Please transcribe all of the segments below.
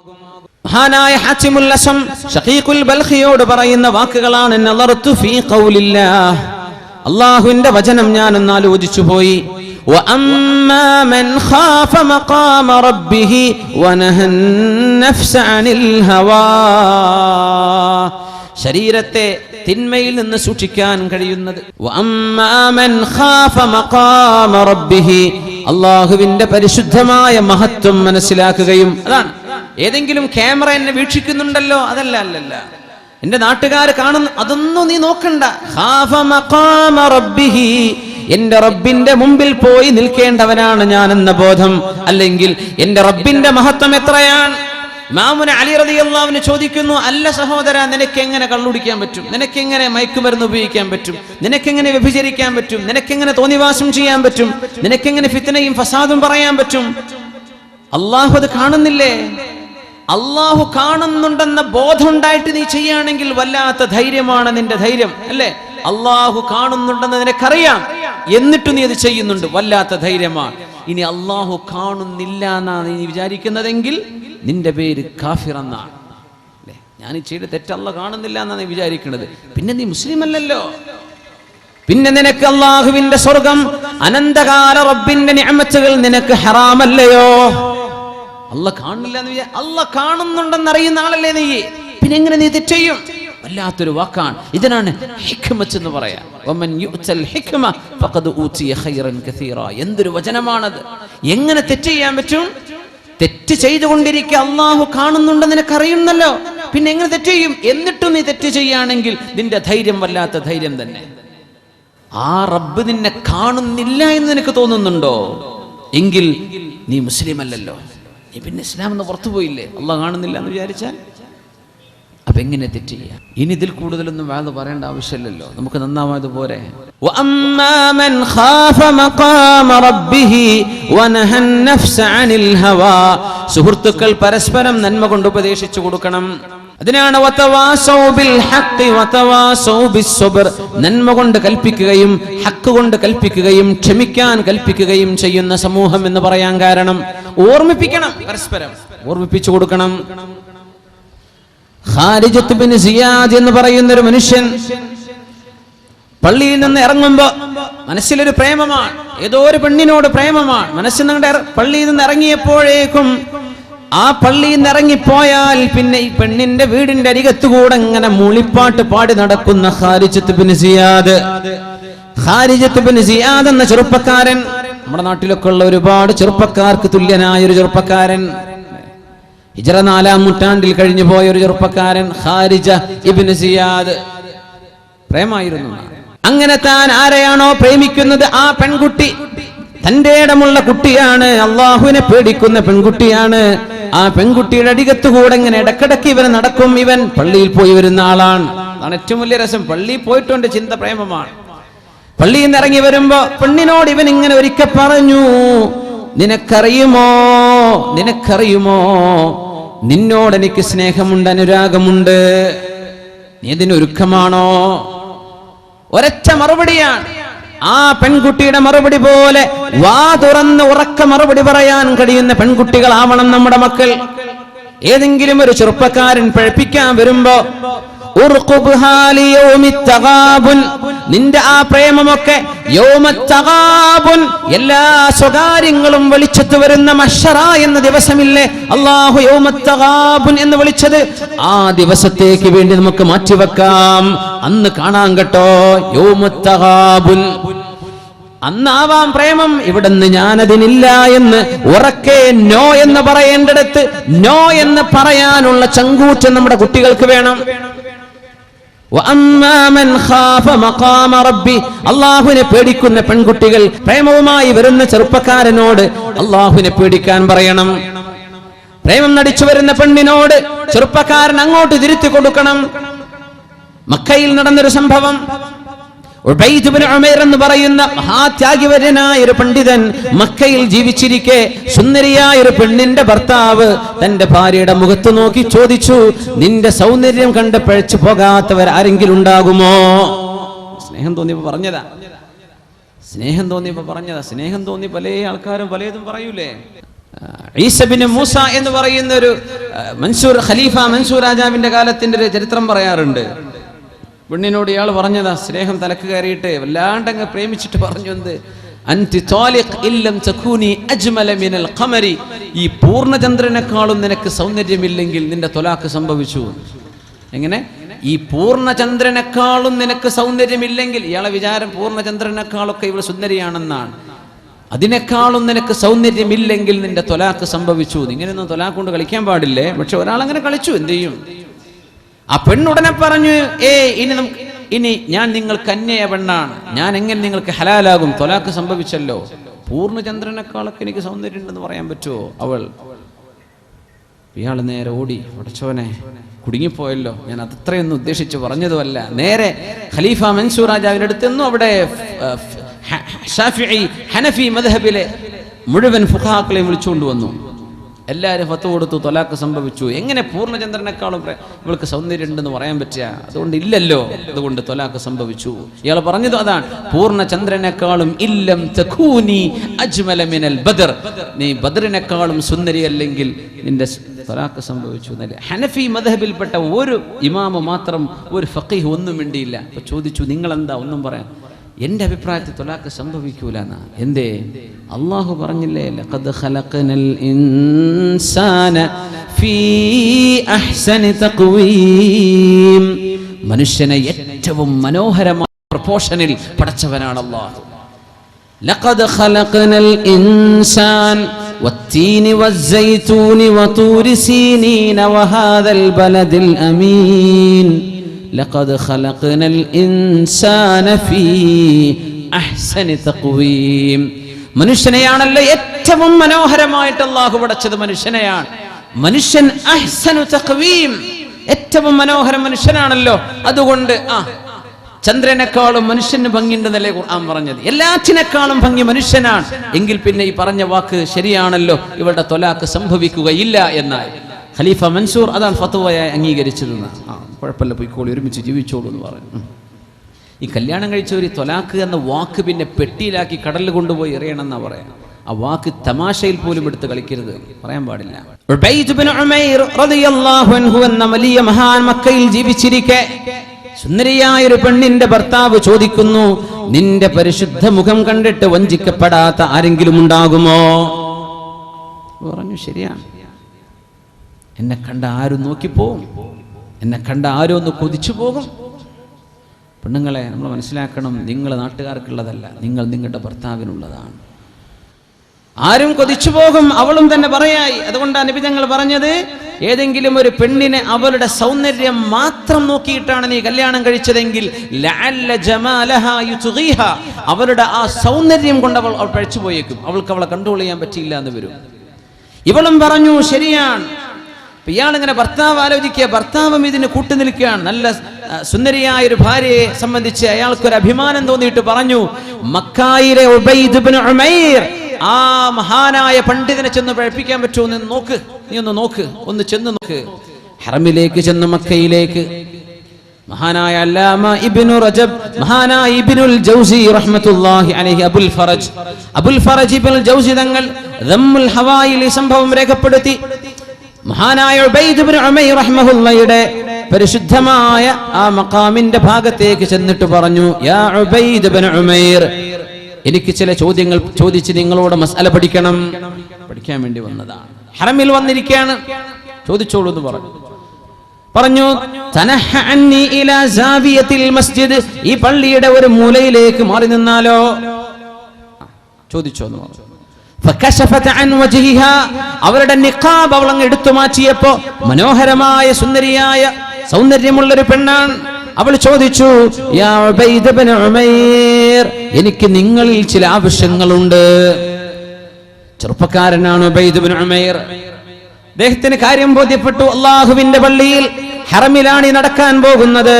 മഹാനായ ഹാത്തിമുൽ അസം ഷഖീഖുൽ ബൽഖിയോട് പറയുന്ന വാക്കുകളാണ്, നളർതു ഫീ ഖൗലില്ലാഹ്, അല്ലാഹുവിന്റെ വചനം ഞാൻ ഒന്ന് ആലോചിച്ചു പോയി. വഅമ്മാ മൻ ഖാഫ മഖാമ റബ്ബിഹി വനഹൻ നഫ്സ അനിൽ ഹവാ, ശരീരത്തെ തിന്മയിൽ നിന്ന് സൂക്ഷിക്കാൻ കഴിയുന്നത്. വഅമ്മാ മൻ ഖാഫ മഖാമ റബ്ബിഹി, അല്ലാഹുവിന്റെ പരിശുദ്ധമായ മഹത്വം മനസ്സിലാക്കുകയും, അതാണ് ഏതെങ്കിലും ക്യാമറ എന്നെ വീക്ഷിക്കുന്നുണ്ടല്ലോ, അതല്ല എന്റെ നാട്ടുകാർ കാണുന്നു, അതൊന്നും നീ നോക്കണ്ട. ഖാഫ മഖാമ റബ്ബിഹി, എന്റെ റബ്ബിന്റെ മുമ്പിൽ പോയി നിൽക്കേണ്ടവനാണ് ഞാൻ എന്ന ബോധം, അല്ലെങ്കിൽ എന്റെ റബ്ബിന്റെ മഹത്വം എത്രയാണ്. ഇമാമുന അലി റളിയല്ലാഹു അൻഹു ചോദിക്കുന്നു, അല്ല സഹോദര, നിനക്ക് എങ്ങനെ കള്ളുടിക്കാൻ പറ്റും? നിനക്ക് എങ്ങനെ മയക്കുമരുന്ന് ഉപയോഗിക്കാൻ പറ്റും? നിനക്ക് എങ്ങനെ വ്യഭിചരിക്കാൻ പറ്റും? നിനക്ക് എങ്ങനെ തോന്നിവാസം ചെയ്യാൻ പറ്റും? നിനക്ക് എങ്ങനെ ഫിത്നയും ഫസാദും പറയാൻ പറ്റും? അള്ളാഹു അത് കാണുന്നില്ലേ? അള്ളാഹു കാണുന്നുണ്ടെന്ന ബോധം ഉണ്ടായിട്ട് നീ ചെയ്യുകയാണെങ്കിൽ വല്ലാത്ത ധൈര്യമാണ് നിന്റെ ധൈര്യം, അല്ലേ? അള്ളാഹു കാണുന്നുണ്ടെന്ന് നിനക്കറിയാം, എന്നിട്ട് നീ അത് ചെയ്യുന്നുണ്ട്, വല്ലാത്ത ധൈര്യമാണ്. ഇനി അള്ളാഹു കാണുന്നില്ല എന്നാണ് നീ വിചാരിക്കുന്നതെങ്കിൽ നിന്റെ പേര് കാഫിർ എന്നാണ്, അല്ലേ? ഞാൻ ഈ ചെയ്ത തെറ്റ് അള്ളാഹു കാണുന്നില്ല എന്നാണ് നീ വിചാരിക്കുന്നത്, പിന്നെ നീ മുസ്ലിം അല്ലല്ലോ. പിന്നെ നിനക്ക് അള്ളാഹുവിന്റെ സ്വർഗം, അനന്തകാല റബ്ബിന്റെ നിഅമത്തുകൾ നിനക്ക് ഹറാമല്ലയോ? അള്ളാഹ് കാണില്ല എന്ന് അള്ളാഹ് കാണുന്നുണ്ടെന്നറിയുന്ന ആളല്ലേ നീ, പിന്നെ എങ്ങനെ നീ തെറ്റ് ചെയ്യും? വല്ലാത്തൊരു വാക്കാണ്. ഇതിനാണ് ഹിക്മത്ത് എന്ന് പറയാ. വമൻ യുഅ്തൽ ഹിക്മ ഫഖദ് ഊതിയ ഖൈറൻ കസീറ. എന്തൊരു വചനമാണത്! എങ്ങനെ തെറ്റ് ചെയ്യാൻ പറ്റും? തെറ്റ് ചെയ്തുകൊണ്ടിരിക്കുക, അള്ളാഹു കാണുന്നുണ്ടെന്ന് നിനക്കറിയുന്നല്ലോ, പിന്നെ എങ്ങനെ തെറ്റ് ചെയ്യും? എന്നിട്ടും നീ തെറ്റ് ചെയ്യുകയാണെങ്കിൽ നിന്റെ ധൈര്യം വല്ലാത്ത ധൈര്യം തന്നെ. ആ റബ്ബ് നിന്നെ കാണുന്നില്ല എന്ന് നിനക്ക് തോന്നുന്നുണ്ടോ? എങ്കിൽ നീ മുസ്ലിം അല്ലല്ലോ, നീ പിന്നെ ഇസ്ലാം എന്ന് പുറത്തു പോയില്ലേ, അള്ളാഹ് കാണുന്നില്ല എന്ന് വിചാരിച്ചാൽ. അപ്പൊ എങ്ങനെ തെറ്റ് ചെയ്യാം? ഇനി ഇതിൽ കൂടുതലൊന്നും വാദ പറയേണ്ട ആവശ്യമില്ലല്ലോ, നമുക്ക് നന്നാവാതെ പോരെ. സുഹൃത്തുക്കൾ പരസ്പരം നന്മ കൊണ്ട് ഉപദേശിച്ചു കൊടുക്കണം. അതിനാണ് നന്മ കൊണ്ട് കൽപ്പിക്കുകയും ഹക്ക് കൊണ്ട് കൽപ്പിക്കുകയും ക്ഷമിക്കാൻ കൽപ്പിക്കുകയും ചെയ്യുന്ന സമൂഹം എന്ന് പറയാൻ കാരണം. ഓർമ്മിപ്പിക്കണം, പരസ്പരം ഓർമ്മിപ്പിച്ചു കൊടുക്കണം. ഖാരിജത്ത് ബിൻ സിയാദ് എന്ന് പറയുന്ന ഒരു മനുഷ്യൻ പള്ളിയിൽ നിന്ന് ഇറങ്ങുമ്പോ മനസ്സിലൊരു പ്രേമമാണ്, ഏതോ ഒരു പെണ്ണിനോട് പ്രേമമാണ് മനസ്സിൽ നിന്ന്. പള്ളിയിൽ നിന്ന് ഇറങ്ങിയപ്പോഴേക്കും ആ പള്ളിയിൽ നിന്ന് ഇറങ്ങിപ്പോയാൽ പിന്നെ ഈ പെണ്ണിന്റെ വീടിന്റെ അരികത്തുകൂടെ ഇങ്ങനെ മൂളിപ്പാട്ട് പാടി നടക്കുന്ന ഖാരിജത്ത് ബിൻ സിയാദ്. ഖാരിജത്ത് ബിൻ സിയാദ് എന്ന ചെറുപ്പക്കാരൻ, നമ്മുടെ നാട്ടിലൊക്കെ ഉള്ള ഒരുപാട് ചെറുപ്പക്കാർക്ക് തുല്യനായ ഒരു ചെറുപ്പക്കാരൻ, ഹിജ്റ 4-ാം നൂറ്റാണ്ടിൽ കഴിഞ്ഞു പോയ ഒരു ചെറുപ്പക്കാരൻ ഖാരിജ ഇബ്നു സിയാദ്. പ്രേമായിരുന്നു. അങ്ങനെ താൻ ആരെയാണോ പ്രേമിക്കുന്നത് ആ പെൺകുട്ടി തന്റെ ഇടമുള്ള കുട്ടിയാണ്, അള്ളാഹുവിനെ പേടിക്കുന്ന പെൺകുട്ടിയാണ്. ആ പെൺകുട്ടിയുടെ അടികത്തുകൂടെ ഇങ്ങനെ ഇടക്കിടക്ക് ഇവൻ നടക്കും. ഇവൻ പള്ളിയിൽ പോയി വരുന്ന ആളാണ്. അതാണ് ഏറ്റവും വലിയ രസം. പള്ളിയിൽ പോയിട്ടുണ്ട്, ചിന്ത പ്രേമമാണ്. പള്ളിയിൽ നിന്ന് ഇറങ്ങി വരുമ്പോ പെണ്ണിനോട് ഇവൻ ഇങ്ങനെ ഒരിക്കൽ പറഞ്ഞു, നിനക്കറിയുമോ നിന്നോട് എനിക്ക് സ്നേഹമുണ്ട്, അനുരാഗമുണ്ട്, നീ ഇതിനൊരുക്കമാണോ? ഒരൊറ്റ മറുപടിയാണ്. ആ പെൺകുട്ടിയുടെ മറുപടി പോലെ വാ തുറന്ന് ഉറക്ക മറുപടി പറയാൻ കഴിയുന്ന പെൺകുട്ടികളാവണം നമ്മുടെ മക്കൾ. ഏതെങ്കിലും ഒരു ചെറുപ്പക്കാരൻ പഴപ്പിക്കാൻ വരുമ്പോ നിന്റെ ആ പ്രേമമൊക്കെ എല്ലാ സ്വകാര്യങ്ങളും വെളിച്ചത്ത് വരുന്ന മഹ്ശറ എന്ന ദിവസമില്ലേ അല്ലാഹു യൗമത്തഗാബുൻ എന്ന് വിളിച്ചത്, ആ ദിവസത്തേക്ക് വേണ്ടി നമുക്ക് മാറ്റിവെക്കാം. അന്ന് കാണാൻ കേട്ടോ യൗമത്തഗാബുൻ. അന്നാവാം പ്രേമം. ഇവിടുന്ന് ഞാനതിനില്ല എന്ന് ഉറക്കെ നോ എന്ന് പറയേണ്ടിടത്ത് നോ എന്ന് പറയാനുള്ള ചങ്കൂറ്റം നമ്മുടെ കുട്ടികൾക്ക് വേണം. അള്ളാഹുവിനെ പേടിക്കുന്ന പെൺകുട്ടികൾ പ്രേമവുമായി വരുന്ന ചെറുപ്പക്കാരനോട് അള്ളാഹുവിനെ പേടിക്കാൻ പറയണം. പ്രേമം നടിച്ചു വരുന്ന പെണ്ണിനോട് ചെറുപ്പക്കാരൻ അങ്ങോട്ട് തിരുത്തി കൊടുക്കണം. മക്കയിൽ നടന്നൊരു സംഭവം, ഉബൈദ് ഇബ്നു ഉമൈർ എന്ന് പറയുന്ന മഹാത്യാഗിവര്യനായ ഒരു പണ്ഡിതൻ മക്കയിൽ ജീവിച്ചിരിക്കെ സുന്ദരിയായ ഒരു പെണ്ണിന്റെ ഭർത്താവ് തന്റെ ഭാര്യയുടെ മുഖത്ത് നോക്കി ചോദിച്ചു, നിന്റെ സൗന്ദര്യം കണ്ട് പഴച്ചു പോകാത്തവർ ആരെങ്കിലും ഉണ്ടാകുമോ? സ്നേഹം തോന്നിയപ്പോ പറഞ്ഞതാ. സ്നേഹം തോന്നി പല ആൾക്കാരും പലതും പറയൂലേ. ഈസ ബിൻ മൂസ എന്ന് പറയുന്ന ഒരു ഖലീഫ മൻസൂർ രാജാവിന്റെ കാലത്തിന്റെ ഒരു ചരിത്രം പറയാറുണ്ട്. പെണ്ണിനോട് ഇയാൾ പറഞ്ഞതാ, സ്നേഹം തലക്ക് കയറിയിട്ട് വല്ലാണ്ടങ്ങ് പ്രേമിച്ചിട്ട് പറഞ്ഞു, എന്ത് അൻതി താലിഖ് ഇല്ലം തകൂനി അജ്മല മിനൽ ഖമരി, ഈ പൂർണ്ണചന്ദ്രനേക്കാളും നിനക്ക് സൗന്ദര്യമില്ലെങ്കിൽ നിന്റെ ത്വലാഖ് സംഭവിച്ചു. എങ്ങനെ? ഈ പൂർണ്ണചന്ദ്രനേക്കാളും നിനക്ക് സൗന്ദര്യമില്ലെങ്കിൽ, ഇയാളെ വിചാരം പൂർണ്ണചന്ദ്രനേക്കാളൊക്കെ ഇവൾ സുന്ദരിയാണെന്നാണ്, അതിനേക്കാളും നിനക്ക് സൗന്ദര്യമില്ലെങ്കിൽ നിന്റെ ത്വലാഖ് സംഭവിച്ചു. ഇങ്ങനെയൊന്നും ത്വലാഖ് കൊണ്ട് കളിക്കാൻ പാടില്ലേ? പക്ഷെ ഒരാളങ്ങനെ കളിച്ചു, എന്ത് ചെയ്യും? ആ പെണ്ണുടനെ പറഞ്ഞു, ഇനി ഞാൻ നിങ്ങൾക്ക് അന്യായ പെണ്ണാണ്, ഞാൻ എങ്ങനെ നിങ്ങൾക്ക് ഹലാലാകും? ത്വലാഖ് സംഭവിച്ചല്ലോ, പൂർണ്ണചന്ദ്രനേക്കാളൊക്കെ എനിക്ക് സൗന്ദര്യം ഉണ്ടെന്ന് പറയാൻ പറ്റുമോ? അവൾ ഇയാൾ നേരെ ഓടി, പടച്ചോനെ കുടുങ്ങിപ്പോയല്ലോ, ഞാൻ അതത്രയൊന്നും ഉദ്ദേശിച്ച് പറഞ്ഞതുമല്ല. നേരെ ഖലീഫ മൻസൂർ രാജാവിന്റെ അടുത്തെന്നും അവിടെ ഷാഫിഈ ഹനഫി മദ്ഹബിലെ മുഴുവൻ ഫുഖഹാക്കളെയും വിളിച്ചുകൊണ്ട് വന്നു. എല്ലാവരും ഫത്വ കൊടുത്തു, ത്വലാഖ് സംഭവിച്ചു. എങ്ങനെ പൂർണ്ണചന്ദ്രനേക്കാളും ഇവൾക്ക് സൗന്ദര്യം ഉണ്ടെന്ന് പറയാൻ പറ്റുക? അതുകൊണ്ട് ഇല്ലല്ലോ, അതുകൊണ്ട് ത്വലാഖ് സംഭവിച്ചു. ഇയാൾ പറഞ്ഞത് അതാണ്, പൂർണ്ണചന്ദ്രനേക്കാളും ഇല്ലം തകൂനി അജ്മല മിനൽ ബദർ, നീ ബദറിനേക്കാളും സുന്ദരിയല്ലെങ്കിൽ നിന്റെ ത്വലാഖ് സംഭവിച്ചു എന്നല്ലേ. ഹനഫി മദ്ഹബിൽപ്പെട്ട ഒരു ഇമാമ് മാത്രം, ഒരു ഫഖീഹ് ഒന്നും മിണ്ടിയില്ല. അപ്പൊ ചോദിച്ചു, നിങ്ങളെന്താ ഒന്നും പറയാൻ? എന്റെ അഭിപ്രായത്തിൽ ത്വലാഖ് സംഭവിക്കൂല എന്നാ. എന്തേ? അള്ളാഹു പറഞ്ഞില്ലേ, ലഖദ് ഖലഖനൽ ഇൻസാന ഫീ അഹ്സനി തഖ്വീം, മനുഷ്യനെ ഏറ്റവും മനോഹരമായ പ്രൊപ്പോർഷനിൽ പടച്ചവനാണ് അല്ലാഹു. ലഖദ് ഖലഖനൽ ഇൻസാൻ വത്തീനി വസ്സൈതൂനി വതൂരി സീനീന വഹാദൽ ബലദിൽ അമീൻ ലഖദ് ഖലഖനൽ ഇൻസാന ഫീ അഹ്സനി തഖ്വീം. മനുഷ്യനെയാണല്ലോ ഏറ്റവും മനോഹരമായിട്ട് അല്ലാഹു പടച്ചത്, മനുഷ്യനെയാണ്. മനുഷ്യൻ അഹ്സനു തഖ്വീം, ഏറ്റവും മനോഹരം മനുഷ്യനാണല്ലോ. അതുകൊണ്ട് ചന്ദ്രനേക്കാളും മനുഷ്യന് ഭംഗിയുണ്ടെന്നല്ലേ ഖുർആൻ പറഞ്ഞത്. എല്ലാറ്റിനേക്കാളും ഭംഗി മനുഷ്യനാണ്. എങ്കിൽ പിന്നെ ഈ പറഞ്ഞ വാക്ക് ശരിയാണല്ലോ, ഇവരുടെ ത്വലാഖ് സംഭവിക്കുകയില്ല എന്നായി. ഖലീഫ മൻസൂർ അതാണ് ഫത്വയായി അംഗീകരിച്ചതെന്ന്. കുഴപ്പമില്ല, പോയിക്കോളി, ഒരുമിച്ച് ജീവിച്ചോളൂ എന്ന് പറഞ്ഞു. ഈ കല്യാണം കഴിച്ച ഒരു ത്വലാഖ് എന്ന വാക്ക് പിന്നെ പെട്ടിയിലാക്കി കടലിൽ കൊണ്ടുപോയി എറിയണമെന്നാ പറയാം. ആ വാക്ക് തമാശയിൽ പോലും എടുത്ത് കളിക്കരുത്, പറയാൻ പാടില്ല. ഉബൈദ് ബിൻ ഉമൈർ റളിയല്ലാഹു അൻഹു എന്ന വലിയ മഹാൻ മക്കയിൽ ജീവിച്ചിരിക്കെ സുന്ദരിയായ ഒരു പെണ്ണിന്റെ ഭർത്താവ് ചോദിക്കുന്നു, നിന്റെ പരിശുദ്ധ മുഖം കണ്ടിട്ട് വഞ്ചിക്കപ്പെടാത്ത ആരെങ്കിലും ഉണ്ടാകുമോ? പറഞ്ഞു, ശരിയാണ്, എന്നെ കണ്ട ആരും നോക്കിപ്പോവും, എന്നെ കണ്ട ആരും ഒന്ന് കൊതിച്ചു പോകും. പെണ്ണുങ്ങളെ നമ്മൾ മനസ്സിലാക്കണം, നിങ്ങൾ നാട്ടുകാർക്കുള്ളതല്ല, നിങ്ങൾ നിങ്ങളുടെ ഭർത്താവിനുള്ളതാണ്. ആരും കൊതിച്ചു പോകും, അവളും തന്നെ പറയായി. അതുകൊണ്ടാണ് നബി തങ്ങൾ പറഞ്ഞത്, ഏതെങ്കിലും ഒരു പെണ്ണിനെ അവളുടെ സൗന്ദര്യം മാത്രം നോക്കിയിട്ടാണ് നീ കല്യാണം കഴിച്ചതെങ്കിൽ ലഅല്ല ജമാലഹാ യുത്ഗീഹാ, അവളുടെ ആ സൗന്ദര്യം കൊണ്ട് അവൾ പഴിച്ചു പോയേക്കും, അവൾക്ക് അവളെ കൺട്രോൾ ചെയ്യാൻ പറ്റിയില്ല എന്ന് വരും. ഇവളും പറഞ്ഞു, ശരിയാണ്. ഇയാളിങ്ങനെ ഭർത്താവ് ആലോചിക്കുക, ഭർത്താവും ഇതിന് കൂട്ടുനിൽക്കുകയാണ്. നല്ല സുന്ദരിയായ ഒരു ഭാര്യയെ സംബന്ധിച്ച് അയാൾക്കൊരു അഭിമാനം തോന്നിയിട്ട് പറഞ്ഞു, മക്കായിലെ ഉബൈദ് ഇബ്നു ഉമൈർ, ആ മഹാനായ പണ്ഡിതനെ ചെന്ന് പഴിപ്പിക്കാൻ പറ്റുമോ? നീ നോക്ക്, നീ ഒന്ന് നോക്ക്, ഒന്ന് ചെന്ന് നോക്ക്. ഹറമിലേക്ക് ചെന്ന് മക്കയിലേക്ക് മഹാനായ അല്ലാമ ഇബ്നു റജബ്, മഹാനായ ഇബ്നുൽ ജൗസി റഹ്മത്തുള്ളാഹി അലൈഹി, അബുൽ ഫറജ് ഇബ്നുൽ ജൗസി തങ്ങൾ ദമ്മുൽ ഹവായിൽ ഈ സംഭവം രേഖപ്പെടുത്തി. മഹാനായ ഉബൈദ് ഇബ്നു ഉമൈർ റഹ്മഹുള്ളയുടെ പരിശുദ്ധമായ ആ മഖാമിന്റെ ഭാഗത്തേക്ക് ചെന്നിട്ട് പറഞ്ഞു, യാ ഉബൈദ് ഇബ്നു ഉമൈർ, എനിക്ക് ചില ചോദ്യങ്ങൾ ചോദിച്ച് നിങ്ങളോട് മസ്അല പഠിക്കാൻ വേണ്ടി വന്നതാണ്. ഹറമിൽ വന്നിരിക്കുകയാണ്, ചോദിച്ചോളൂ എന്ന് പറഞ്ഞു. തനഹ അന്നി ഇലാ സാവിയത്തിൽ മസ്ജിദ്, ഈ പള്ളിയുടെ ഒരു മൂലയിലേക്ക് മാറി നിന്നാലോ? ചോദിച്ചോ എന്ന് പറഞ്ഞു. ഫകശഫത അൻ വജ്ഹിഹാ, അവരുടെ നിഖാബ് അവൾ അങ്ങ് എടുത്തു മാറ്റിയപ്പോ മനോഹരമായ സുന്ദരിയായ സൗന്ദര്യമുള്ള ഒരു പെണ്ണാണ്. അവൾ ചോദിച്ചു, യാ ഉബൈദ് ഇബ്നു ഉമൈർ, എനിക്ക് നിങ്ങളിൽ ചില ആവശ്യങ്ങളുണ്ട്. ചെറുപ്പക്കാരനാണ് ഉബൈദ് ഇബ്നു ഉമൈർ. അദ്ദേഹത്തിന് കാര്യം ബോധ്യപ്പെട്ടു. അല്ലാഹുവിന്റെ പള്ളിയിൽ ഹറമിലാണ് നടക്കാൻ പോകുന്നത്.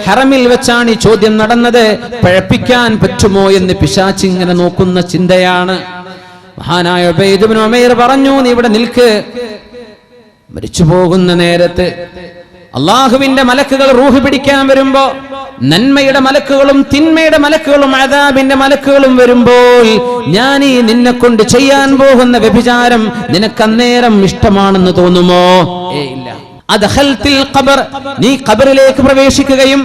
ഹറമിൽ വെച്ചാണ് ഈ ചോദ്യം നടന്നത്. പഴപ്പിക്കാൻ പറ്റുമോ എന്ന് പിശാച് ഇങ്ങനെ നോക്കുന്ന ചിന്തയാണ്. മഹാനായ ഉബൈദ് ഇബ്നു ഉമൈർ പറഞ്ഞു, നീ ഇവിടെ നിൽക്ക്. മരിച്ചു പോകുന്ന നേരത്ത് അള്ളാഹുവിന്റെ മലക്കുകൾ റൂഹ് പിടിക്കാൻ വരുമ്പോ നന്മയുടെ മലക്കുകളും തിന്മയുടെ മലക്കുകളും അദാബിന്റെ മലക്കുകളും വരുമ്പോൾ ഞാൻ ഈ നിന്നെ കൊണ്ട് ചെയ്യാൻ പോകുന്ന വ്യഭിചാരം നിനക്ക് അന്നേരം ഇഷ്ടമാണെന്ന് തോന്നുമോ? ഇല്ല. അദ്ഖൽതിൽ ഖബർ, നീ ഖബറിലേക്ക് പ്രവേശിക്കുകയും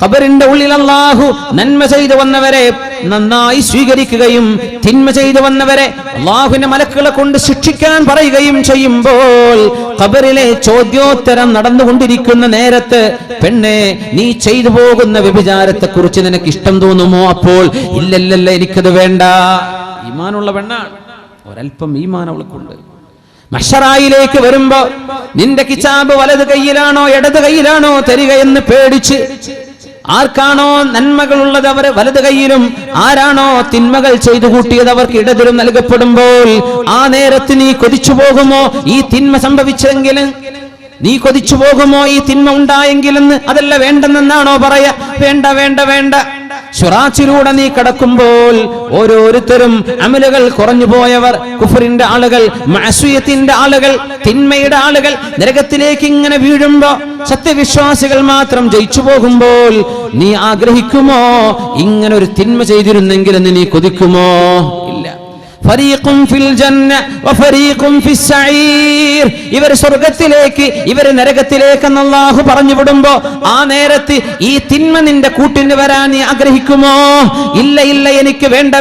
ഖബറിന്റെ ഉള്ളിൽ അല്ലാഹു നന്മ ചെയ്തു വന്നവരെ നന്നായി സ്വീകരിക്കുകയും തിന്മ ചെയ്തു വന്നവരെ അല്ലാഹുവിന്റെ മലക്കുകളെ കൊണ്ട് ശിക്ഷിക്കാൻ പറയുകയും ചെയ്യുമ്പോൾ ഖബറിലെ ചോദ്യോത്തരം നടന്നുകൊണ്ടിരിക്കുന്ന നേരത്ത് പെണ്ണെ നീ ചെയ്തു പോകുന്ന വ്യഭിചാരത്തെ കുറിച്ച് നിനക്ക് ഇഷ്ടം തോന്നുമോ? അപ്പോൾ ഇല്ലല്ലല്ല, എനിക്കത് വേണ്ട. ഈമാനുള്ള പെണ്ണാണ്, ഒരൽപ്പം ഈമാൻ അവൾക്കുണ്ട്. മഹ്ശറായിലേക്ക് വരുമ്പോ നിന്റെ കിതാബ് വലത് കൈയിലാണോ ഇടത് കൈയിലാണോ തരിക എന്ന് പേടിച്ച് ആർക്കാണോ നന്മകളുള്ളത് അവർ വലത് കൈയിലും, ആരാണോ തിന്മകൾ ചെയ്തു കൂട്ടിയത് അവർക്ക് ഇടതിലും നൽകപ്പെടുമ്പോൾ ആ നേരത്ത് നീ കൊതിച്ചു പോകുമോ ഈ തിന്മ സംഭവിച്ചെങ്കിലും? നീ കൊതിച്ചു പോകുമോ ഈ തിന്മ ഉണ്ടായെങ്കിലെന്ന്? അതല്ല, വേണ്ടെന്നാണോ പറയാ? വേണ്ട വേണ്ട വേണ്ട. ശുറാച്ചിലൂടെ നീ കടക്കുമ്പോൾ ഓരോരുത്തരും അമലുകൾ കുറഞ്ഞു പോയവർ, കുഫറിന്റെ ആളുകൾ, മഅസിയത്തിന്റെ ആളുകൾ, തിന്മയുടെ ആളുകൾ നരകത്തിലേക്ക് ഇങ്ങനെ വീഴുമ്പോ സത്യവിശ്വാസികൾ മാത്രം ജയിച്ചു പോകുമ്പോൾ നീ ആഗ്രഹിക്കുമോ ഇങ്ങനെ ഒരു തിന്മ ചെയ്തിരുന്നെങ്കിൽ എന്ന് നീ കൊതിക്കുമോ? ഇല്ല. ഫരീഖും ഫിൽ ജന്ന വഫരീഖും ഫിസ് സഈർ, ഇവർ സ്വർഗ്ഗത്തിലേക്ക് ഇവർ നരകത്തിലേക്ക് എന്ന് അല്ലാഹു പറഞ്ഞു വിടുമ്പോ ആ നേരത്ത് ഈ തിന്മ നിന്റെ കൂട്ടിന് വരാൻ നീ ആഗ്രഹിക്കുമോ? ഇല്ല ഇല്ല, എനിക്ക് വേണ്ട.